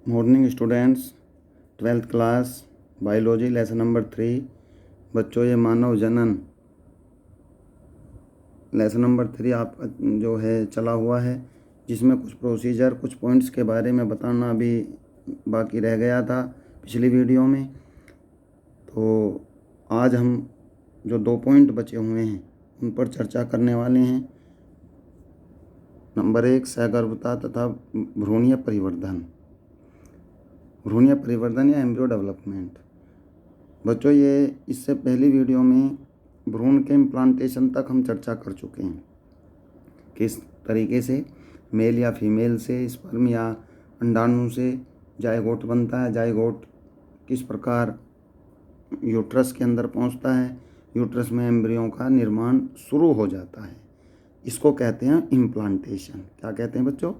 Morning students, 12th class biology lesson number 3। बच्चों, ये मानव जनन लेसन नंबर 3 आपका जो है चला हुआ है, जिसमें कुछ प्रोसीजर, कुछ पॉइंट्स के बारे में बताना अभी बाकी रह गया था पिछली वीडियो में। तो आज हम जो 2 पॉइंट बचे हुए हैं उन पर चर्चा करने वाले हैं। नंबर 1, सहगर्भता तथा भ्रूणीय परिवर्धन। भ्रूणीय परिवर्धन या एम्ब्रियो डेवलपमेंट। बच्चों, ये इससे पहली वीडियो में भ्रूण के इम्प्लांटेशन तक हम चर्चा कर चुके हैं। किस तरीके से मेल या फीमेल से स्पर्म या अंडाणु से जायगोट बनता है, जायगोट किस प्रकार यूट्रस के अंदर पहुंचता है, यूट्रस में एम्ब्रियो का निर्माण शुरू हो जाता है। इसको कहते हैं इम्प्लांटेशन। क्या कहते हैं बच्चों?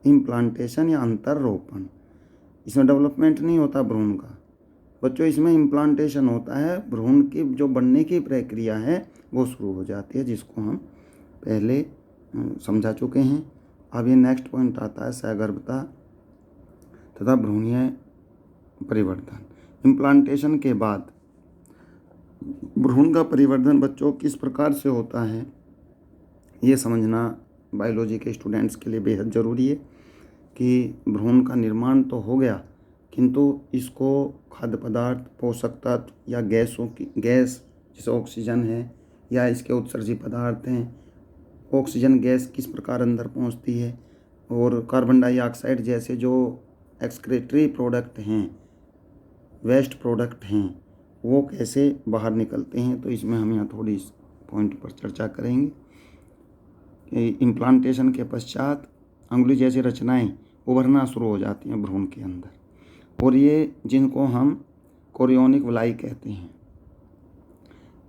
इम्प्लांटेशन या अंतररोपण। इसमें डेवलपमेंट नहीं होता भ्रूण का बच्चों, इसमें इम्प्लांटेशन होता है। भ्रूण की जो बनने की प्रक्रिया है वो शुरू हो जाती है, जिसको हम पहले समझा चुके हैं। अब ये नेक्स्ट पॉइंट आता है सहगर्भता तथा भ्रूणीय परिवर्धन। इम्प्लांटेशन के बाद भ्रूण का परिवर्धन बच्चों किस प्रकार से होता है, ये समझना बायोलॉजी के स्टूडेंट्स के लिए बेहद ज़रूरी है कि भ्रूण का निर्माण तो हो गया, किंतु इसको खाद्य पदार्थ, पोषक तत्व या गैस जैसे ऑक्सीजन है या इसके उत्सर्जित पदार्थ हैं, ऑक्सीजन गैस किस प्रकार अंदर पहुंचती है और कार्बन डाइऑक्साइड जैसे जो एक्सक्रीटरी प्रोडक्ट हैं, वेस्ट प्रोडक्ट हैं, वो कैसे बाहर निकलते हैं। तो इसमें हम यहाँ थोड़ी इस पॉइंट पर चर्चा करेंगे। इम्प्लांटेशन के पश्चात अंगुली जैसी रचनाएं उभरना शुरू हो जाती हैं भ्रूण के अंदर, और ये जिनको हम कोरियोनिक विलाई कहते हैं।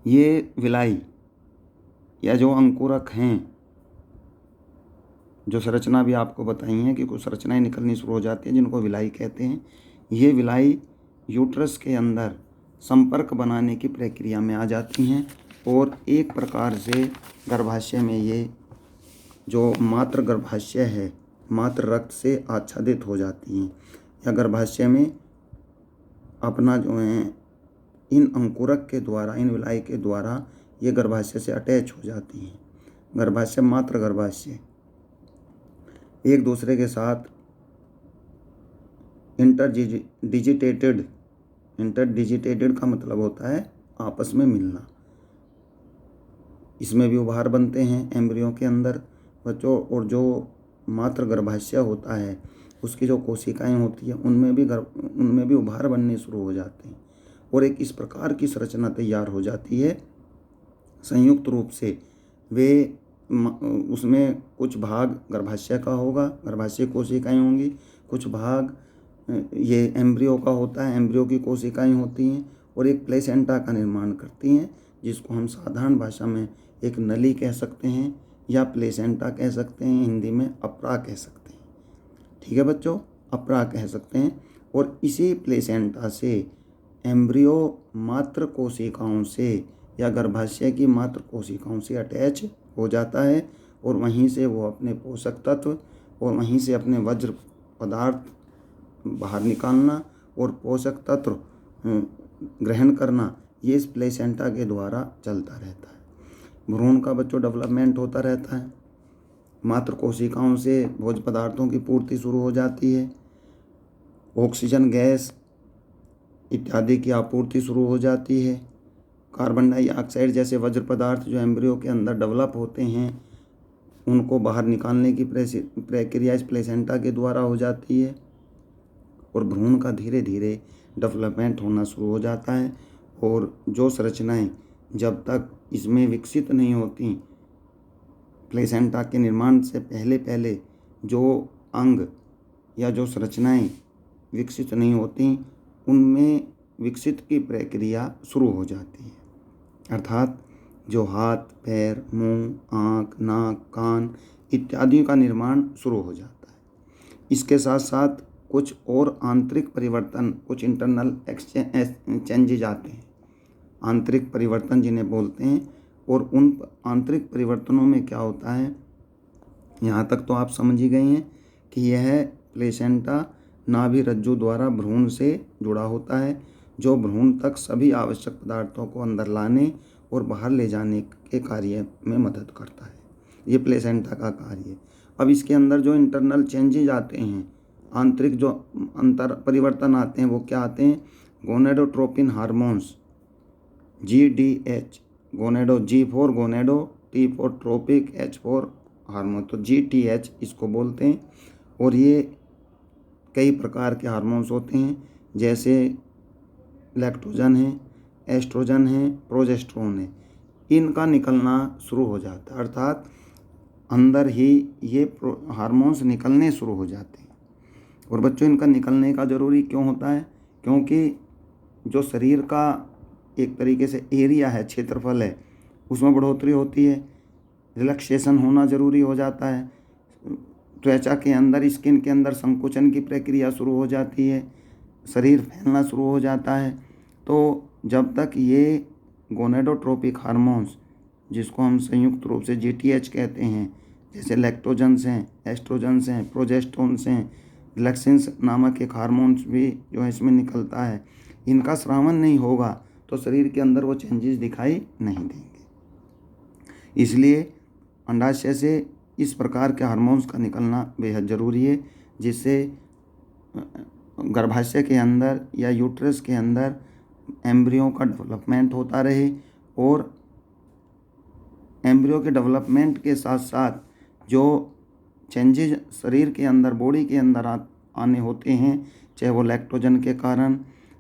ये विलाई या जो अंकुरक हैं, जो संरचना भी आपको बताई हैं कि कुछ संरचनाएं निकलनी शुरू हो जाती हैं जिनको विलाई कहते हैं। ये विलाई यूट्रस के अंदर संपर्क बनाने की प्रक्रिया में आ जाती हैं और एक प्रकार से गर्भाशय में ये जो मातृ गर्भाशय है, मातृ रक्त से आच्छादित हो जाती हैं, या गर्भाशय में अपना जो है इन अंकुरक के द्वारा, इन विलाई के द्वारा ये गर्भाशय से अटैच हो जाती हैं। गर्भाशय, मातृ गर्भाशय एक दूसरे के साथ इंटरडिजिटेटेड का मतलब होता है आपस में मिलना। इसमें भी उभार बनते हैं एम्ब्रियो के अंदर बच्चों, और जो मातृ गर्भाशय होता है उसकी जो कोशिकाएं होती हैं उनमें भी उभार बनने शुरू हो जाते हैं, और एक इस प्रकार की संरचना तैयार हो जाती है संयुक्त रूप से। वे उसमें कुछ भाग गर्भाशय का होगा, गर्भाशय कोशिकाएं होंगी, कुछ भाग ये एम्ब्रियो का होता है, एम्ब्रियो की कोशिकाएं होती हैं, और एक प्लेसेंटा का निर्माण करती हैं, जिसको हम साधारण भाषा में एक नली कह सकते हैं या प्लेसेंटा कह सकते हैं, हिंदी में अपरा कह सकते हैं। ठीक है बच्चों, अपरा कह सकते हैं। और इसी प्लेसेंटा से एम्ब्रियो मातृ कोशिकाओं से या गर्भाशय की मातृ कोशिकाओं से अटैच हो जाता है, और वहीं से वो अपने पोषक तत्व और वहीं से अपने वज्र पदार्थ बाहर निकालना और पोषक तत्व ग्रहण करना, ये इस प्लेसेंटा के द्वारा चलता रहता है। भ्रूण का बच्चों डेवलपमेंट होता रहता है। मातृ कोशिकाओं से भोज्य पदार्थों की पूर्ति शुरू हो जाती है, ऑक्सीजन गैस इत्यादि की आपूर्ति शुरू हो जाती है। कार्बन डाइऑक्साइड जैसे वज्र पदार्थ जो एम्ब्रियो के अंदर डेवलप होते हैं, उनको बाहर निकालने की प्रक्रिया इस प्लेसेंटा के द्वारा हो जाती है, और भ्रूण का धीरे धीरे डेवलपमेंट होना शुरू हो जाता है। और जो संरचनाएं जब तक इसमें विकसित नहीं होती, प्लेसेंटा के निर्माण से पहले पहले जो अंग या जो संरचनाएं विकसित नहीं होती, उनमें विकसित की प्रक्रिया शुरू हो जाती है। अर्थात जो हाथ, पैर, मुंह, आँख, नाक, कान इत्यादि का निर्माण शुरू हो जाता है। इसके साथ साथ कुछ और आंतरिक परिवर्तन, कुछ इंटरनल चेंजेज आते हैं, आंतरिक परिवर्तन जिन्हें बोलते हैं। और उन आंतरिक परिवर्तनों में क्या होता है, यहाँ तक तो आप समझ ही गए हैं कि यह प्लेसेंटा नाभि रज्जु द्वारा भ्रूण से जुड़ा होता है, जो भ्रूण तक सभी आवश्यक पदार्थों को अंदर लाने और बाहर ले जाने के कार्य में मदद करता है। ये प्लेसेंटा का कार्य है। अब इसके अंदर जो इंटरनल चेंजेज आते हैं, आंतरिक जो अंतर परिवर्तन आते हैं, वो क्या आते हैं? Gonadotropin hormones, GDH, gonado, G for gonado, T for tropic, H for hormone, तो GTH इसको बोलते हैं। और ये कई प्रकार के हार्मोन्स होते हैं, जैसे लैक्टोजन है, एस्ट्रोजन है, प्रोजेस्टेरोन है। इनका निकलना शुरू हो जाता है, अर्थात अंदर ही ये हार्मोन्स निकलने शुरू हो जाते हैं। और बच्चों, इनका निकलने का ज़रूरी क्यों होता है? क्योंकि जो शरीर का एक तरीके से एरिया है, क्षेत्रफल है, उसमें बढ़ोतरी होती है, रिलैक्सेशन होना ज़रूरी हो जाता है, त्वचा के अंदर, स्किन के अंदर संकुचन की प्रक्रिया शुरू हो जाती है, शरीर फैलना शुरू हो जाता है। तो जब तक ये गोनेडोट्रोपिक हार्मोन्स, जिसको हम संयुक्त रूप से GTH कहते हैं, जैसे लैक्टोजन्स हैं, एस्ट्रोजन्स हैं, प्रोजेस्टेरोन्स हैं, रिलैक्सेंस नामक एक हार्मोन्स भी जो है इसमें निकलता है, इनका स्रावन नहीं होगा तो शरीर के अंदर वो चेंजेस दिखाई नहीं देंगे। इसलिए अंडाशय से इस प्रकार के हार्मोन्स का निकलना बेहद ज़रूरी है, जिससे गर्भाशय के अंदर या यूट्रस के अंदर एम्ब्रियो का डेवलपमेंट होता रहे, और एम्ब्रियो के डेवलपमेंट के साथ साथ जो चेंजेज शरीर के अंदर, बॉडी के अंदर आने होते हैं, चाहे वो लैक्टोजन के कारण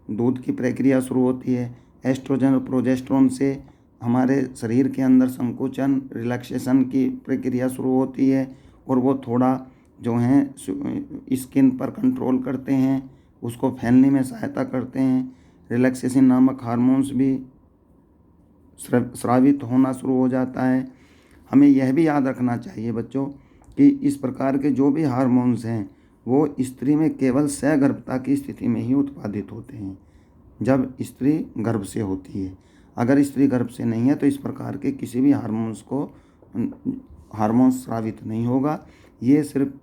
दूध की प्रक्रिया शुरू होती है, एस्ट्रोजन और प्रोजेस्टेरोन से हमारे शरीर के अंदर संकुचन, रिलैक्सेशन की प्रक्रिया शुरू होती है, और वो थोड़ा जो हैं स्किन पर कंट्रोल करते हैं, उसको फैलने में सहायता करते हैं। रिलैक्सेशन नामक हार्मोन्स भी स्रावित होना शुरू हो जाता है। हमें यह भी याद रखना चाहिए बच्चों कि इस प्रकार के जो भी हार्मोन्स हैं, वो स्त्री में केवल सगर्भता की स्थिति में ही उत्पादित होते हैं, जब स्त्री गर्भ से होती है। अगर स्त्री गर्भ से नहीं है तो इस प्रकार के किसी भी हार्मोन्स स्रावित नहीं होगा। ये सिर्फ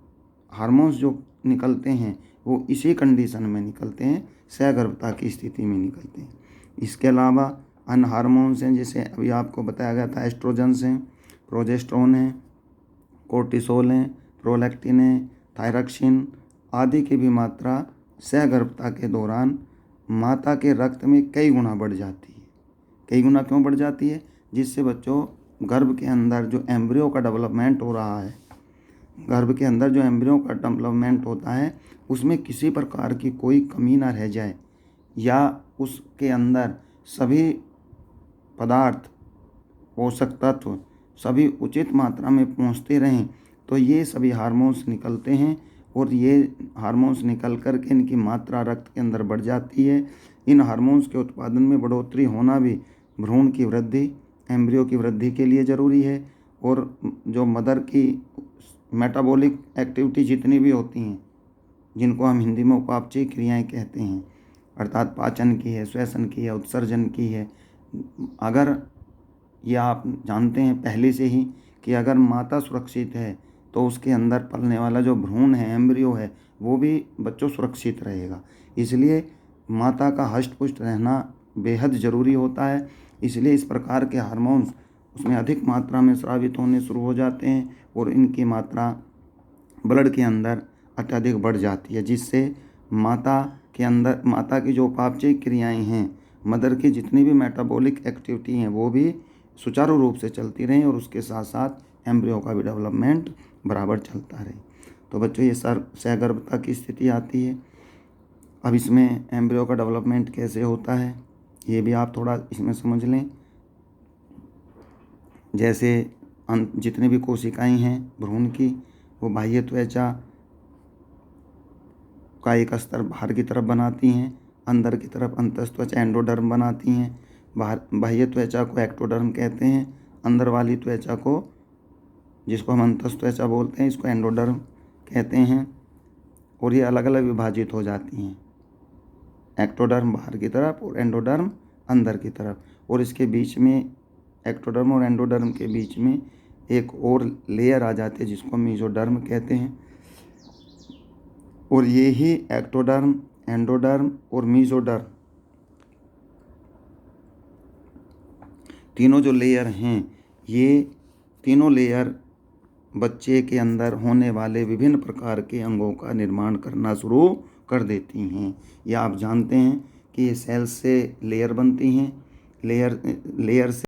हार्मोन्स जो निकलते हैं वो इसी कंडीशन में निकलते हैं, सगर्भता की स्थिति में निकलते हैं। इसके अलावा अन्य हार्मोन्स हैं, जैसे अभी आपको बताया गया था, एस्ट्रोजन्स हैं, प्रोजेस्टेरोन हैं, कोर्टिसोल हैं, प्रोलैक्टिन है, थायरॉक्सिन आदि की भी मात्रा सगर्भता के दौरान माता के रक्त में कई गुना बढ़ जाती है। कई गुना क्यों बढ़ जाती है? जिससे बच्चों गर्भ के अंदर जो एम्ब्रियो का डेवलपमेंट हो रहा है, गर्भ के अंदर जो एम्ब्रियो का डेवलपमेंट होता है, उसमें किसी प्रकार की कोई कमी ना रह जाए, या उसके अंदर सभी पदार्थ, पोषक तत्व सभी उचित मात्रा में पहुंचते रहें, तो ये सभी हार्मोन्स निकलते हैं, और ये हार्मोन्स निकल कर के इनकी मात्रा रक्त के अंदर बढ़ जाती है। इन हार्मोन्स के उत्पादन में बढ़ोतरी होना भी भ्रूण की वृद्धि, एम्ब्रियो की वृद्धि के लिए ज़रूरी है। और जो मदर की मेटाबॉलिक एक्टिविटी जितनी भी होती हैं, जिनको हम हिंदी में उपापचयी क्रियाएं कहते हैं, अर्थात पाचन की है, श्वसन की है, उत्सर्जन की है, अगर ये आप जानते हैं पहले से ही कि अगर माता सुरक्षित है तो उसके अंदर पलने वाला जो भ्रूण है, एम्ब्रियो है, वो भी बच्चों सुरक्षित रहेगा। इसलिए माता का हष्ट-पुष्ट रहना बेहद ज़रूरी होता है। इसलिए इस प्रकार के हार्मोन्स उसमें अधिक मात्रा में स्रावित होने शुरू हो जाते हैं, और इनकी मात्रा ब्लड के अंदर अत्यधिक बढ़ जाती है, जिससे माता के अंदर, माता की जो उपापचयी क्रियाएँ हैं, मदर की जितनी भी मेटाबॉलिक एक्टिविटी हैं, वो भी सुचारू रूप से चलती रहें, और उसके साथ साथ एम्ब्रियो का भी डेवलपमेंट बराबर चलता रहे। तो बच्चों, ये सगर्भता की स्थिति आती है। अब इसमें एम्ब्रियो का डेवलपमेंट कैसे होता है, ये भी आप थोड़ा इसमें समझ लें। जैसे जितनी भी कोशिकाएं हैं भ्रूण की, वो बाह्य त्वचा का एक स्तर बाहर की तरफ बनाती हैं, अंदर की तरफ अंतस्थ त्वचा एंडोडर्म बनाती हैं। बाहर बाह्य त्वचा को एक्टोडर्म कहते हैं, अंदर वाली त्वचा को, जिसको हम अंतस्थ त्वचा बोलते हैं, इसको एंडोडर्म कहते हैं। और ये अलग अलग विभाजित हो जाती हैं, एक्टोडर्म बाहर की तरफ और एंडोडर्म अंदर की तरफ। और इसके बीच में, एक्टोडर्म और एंडोडर्म के बीच में एक और लेयर आ जाती है, जिसको मेसोडर्म कहते हैं। और ये ही एक्टोडर्म, एंडोडर्म और मीजोडर्म तीनों जो लेयर हैं, ये तीनों लेयर बच्चे के अंदर होने वाले विभिन्न प्रकार के अंगों का निर्माण करना शुरू कर देती हैं। या आप जानते हैं कि ये सेल से लेयर बनती हैं, लेयर से